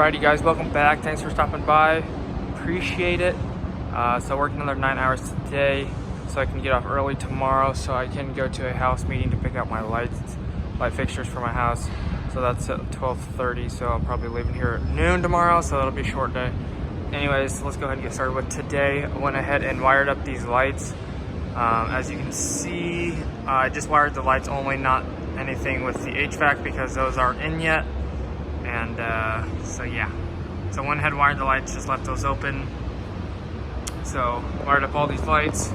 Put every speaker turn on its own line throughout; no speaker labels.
Alrighty guys, welcome back. Thanks for stopping by. Appreciate it. So working another 9 hours today so I can get off early tomorrow so I can go to a house meeting to pick up my light fixtures for my house. So that's at 12:30, so I'll probably leave here at noon tomorrow, so it'll be a short day. Anyways, let's go ahead and get started with today. I went ahead and wired up these lights. As you can see, I just wired the lights only, not anything with the HVAC because those aren't in yet. And so yeah, so went ahead and wired the lights, just left those open. So wired up all these lights,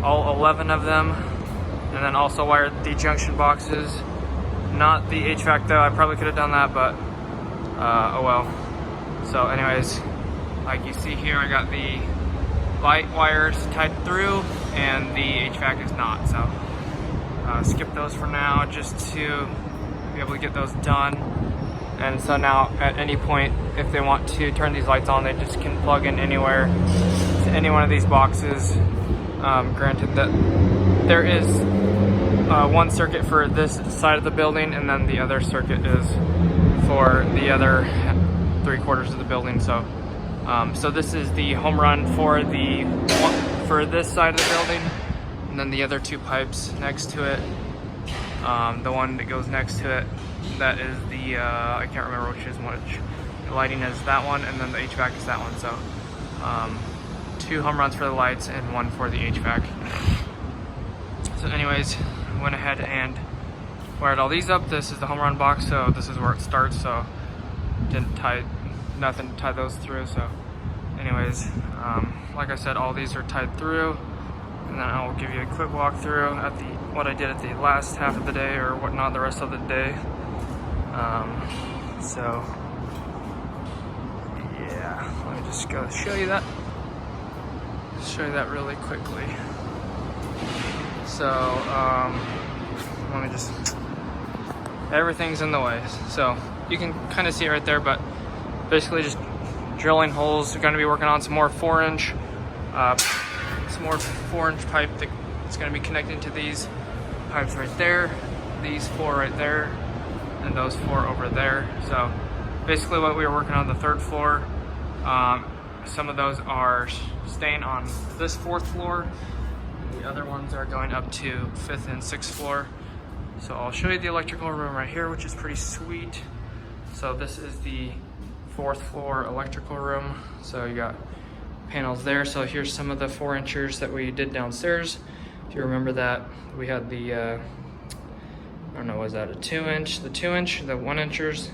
all 11 of them, and then also wired the junction boxes. Not the HVAC though, I probably could have done that, but oh well. So anyways, like you see here, I got the light wires tied through and the HVAC is not, so skip those for now just to be able to get those done. And so now at any point, if they want to turn these lights on, they just can plug in anywhere to any one of these boxes. Granted that there is one circuit for this side of the building, and then the other circuit is for the other 3/4 of the building. So so this is the home run for this side of the building, and then the other two pipes next to it, the one that goes next to it, that is the I can't remember which lighting is that one, and then the HVAC is that one. So 2 home runs for the lights and 1 for the HVAC. So anyways, went ahead and wired all these up. This is the home run box, so this is where it starts, so didn't tie nothing to tie those through. So anyways, like I said, all these are tied through, and then I'll give you a quick walkthrough at what I did at the last half of the day, or whatnot, the rest of the day. So yeah, let me just go show you that. Really quickly. So let me just, everything's in the way, so you can kind of see it right there, but basically just drilling holes. We're going to be working on some more 4-inch pipe that's going to be connected to these pipes right there, these 4 right there, and those 4 over there. So basically what we were working on the 3rd floor, some of those are staying on this 4th floor. The other ones are going up to 5th and 6th floor. So I'll show you the electrical room right here, which is pretty sweet. So this is the 4th floor electrical room. So you got panels there. So here's some of the 4-inchers that we did downstairs. If you remember that, we had the, I don't know, was that a 2-inch? The 2-inch, the 1-inchers.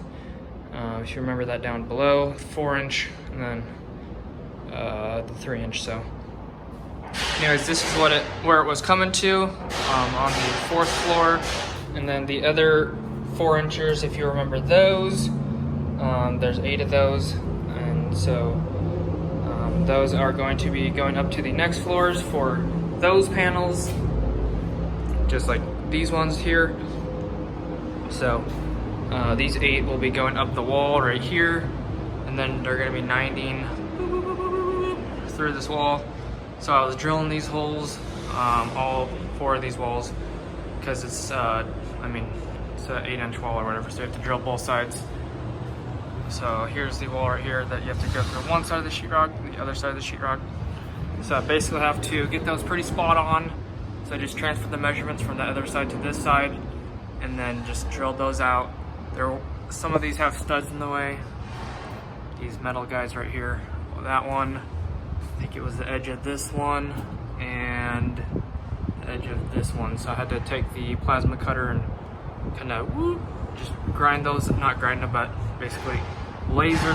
If you remember that down below, 4-inch, and then the 3-inch. So anyways, this is where it was coming to, on the 4th floor. And then the other 4-inchers, if you remember those, there's 8 of those, and so those are going to be going up to the next floors for those panels, just like these ones here. So these 8 will be going up the wall right here, and then they're going to be 90ing through this wall. So I was drilling these holes, all 4 of these walls, because it's I mean, it's an 8-inch wall or whatever, so you have to drill both sides. So here's the wall right here that you have to go through one side of the sheetrock, the other side of the sheetrock. So I basically have to get those pretty spot on. So I just transferred the measurements from the other side to this side, and then just drilled those out. Some of these have studs in the way. These metal guys right here. Well, that one, I think it was the edge of this one and the edge of this one. So I had to take the plasma cutter and kind of just grind those, not grind them, but basically laser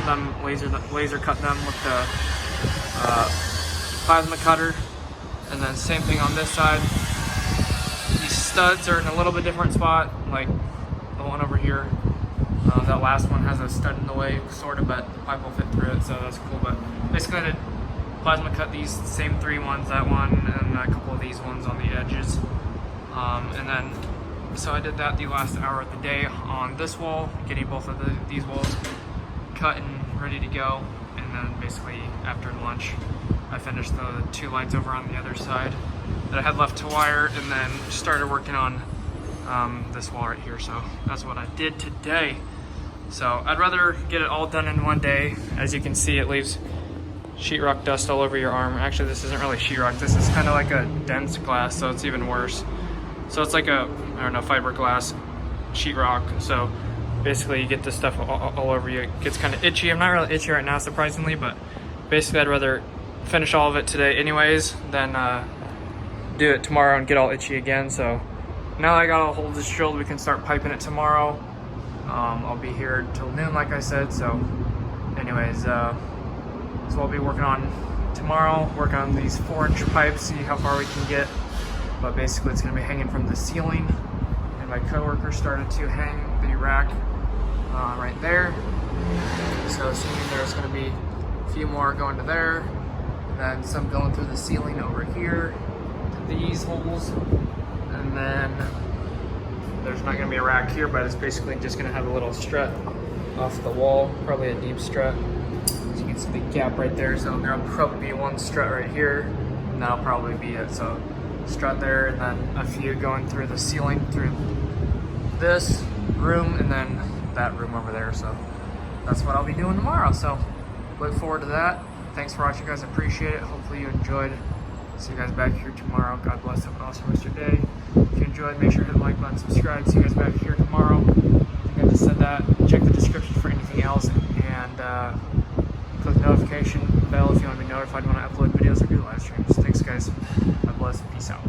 cut them with the plasma cutter. And then same thing on this side. These studs are in a little bit different spot, like the one over here. That last one has a stud in the way, sort of, but the pipe will fit through it, so that's cool. But basically I did plasma cut these same 3 ones, that one, and a couple of these ones on the edges. And then, so I did that the last hour of the day on this wall, getting both of these walls cut and ready to go. And then basically after lunch, I finished the 2 lights over on the other side that I had left to wire, and then started working on this wall right here. So that's what I did today. So I'd rather get it all done in one day. As you can see, it leaves sheetrock dust all over your arm. Actually, this isn't really sheetrock. This is kind of like a dense glass, so it's even worse. So it's like a, I don't know, fiberglass sheetrock. So basically you get this stuff all over you. It gets kind of itchy. I'm not really itchy right now, surprisingly, but basically I'd rather finish all of it today anyways than do it tomorrow and get all itchy again. So now that I got all holes drilled, we can start piping it tomorrow. I'll be here till noon, like I said. So anyways, so I'll be working on tomorrow, work on these 4-inch pipes, see how far we can get. But basically it's gonna be hanging from the ceiling, and my coworker started to hang the rack right there. So assuming there's gonna be a few more going to there, and then some going through the ceiling over here to these holes, and then there's not gonna be a rack here, but it's basically just gonna have a little strut off the wall, probably a deep strut. As you can see the gap right there, so there'll probably be one strut right here, and that'll probably be it. So strut there, and then a few going through the ceiling, through this room, and then that room over there. So that's what I'll be doing tomorrow. So look forward to that. Thanks for watching, guys. I appreciate it. Hopefully you enjoyed. See you guys back here tomorrow. God bless. Have an awesome rest of your day. If you enjoyed, make sure to hit the like button, subscribe. See you guys back here tomorrow. I think I just said that. Check the description for anything else, and click the notification bell if you want to be notified when I upload videos or do live streams. Thanks, guys. God bless. Peace out.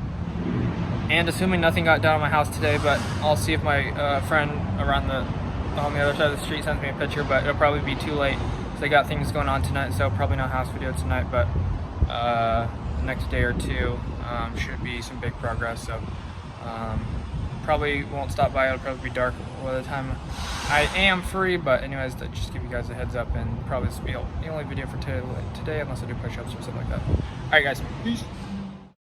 And assuming nothing got done on my house today, but I'll see if my friend around on the other side of the street sends me a picture, but it'll probably be too late. So they got things going on tonight, so probably no house video tonight, but next day or two should be some big progress. So probably won't stop by. It'll probably be dark by the time I am free, but anyways, to just give you guys a heads up, and probably this will be the only video for today unless I do push-ups or something like that. Alright guys, peace.